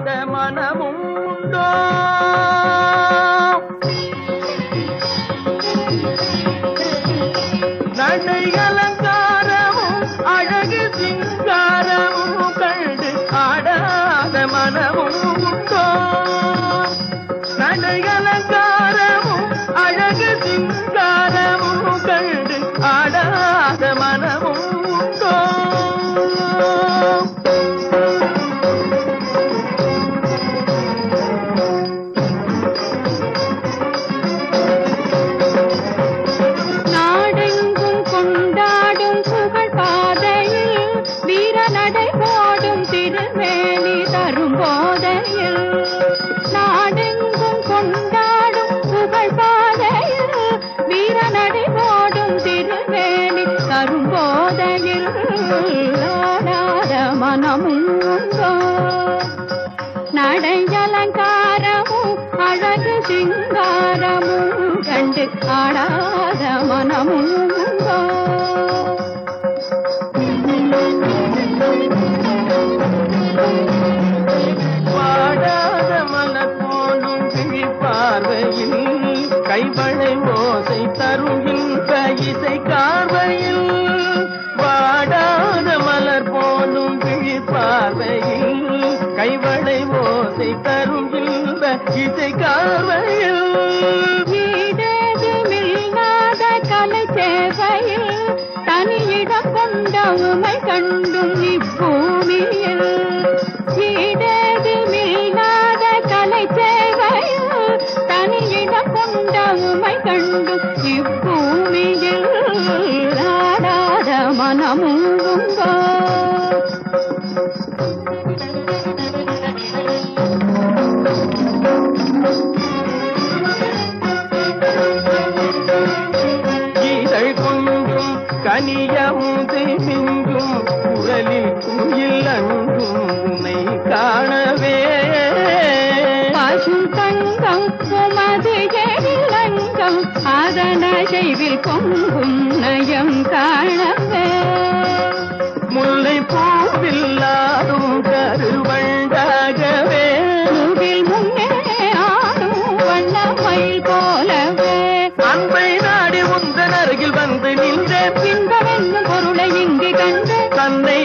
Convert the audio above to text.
ஆடாத மனமும் உண்டோ நடை அலங்காரமும் அழகு சிங்காரமும் கண்டு ஆடாத மனமும் உண்டோ நடை அலங்காரமும் அழகு சிங்காரமும் கண்டு ஆடாத மனமும் உண்டோ நடையலங்காரமும் அழகு சிங்காரமும் கண்டு ஆடாத மனமும் வாடாத மலர் போலும் விழிப்பார்வையில் கைவளை ஓசை தருகின்ற இசை கார்வையில் வாடாத மலர் போலும் விழிப்பார்வையில் கைவளை ஓசை தருகின்ற இசை கார்வையில் வீடேதுமில்லாத கலை சேவையில் தனியிடம் கொண்ட உமை கண்டும் இப்பூமியில் வீடேதுமில்லாத கலை சேவையில் தனியிடம் கொண்ட உமை கண்டும் இப்பூமியில் ஆடாத மனமும் உண்டோ கனியமுதை மிங்கும் குரலில் குயில் அங்கும் உன்னை காணவே பசும் தங்கம் உமது எழிலங்கம் அதன செய்வில் பொங்கும் நயம் காணவே முல்லை பூவில்லாடும் கருவண்டாகவே முகில் முன்னே ஆடும் வண்ணமயில் போலவே அன்பை நாடி உந்தன் அருகில் வந்து நின்ற பின்பவென்னும் பொருளை இங்கு கண்டு தன்னை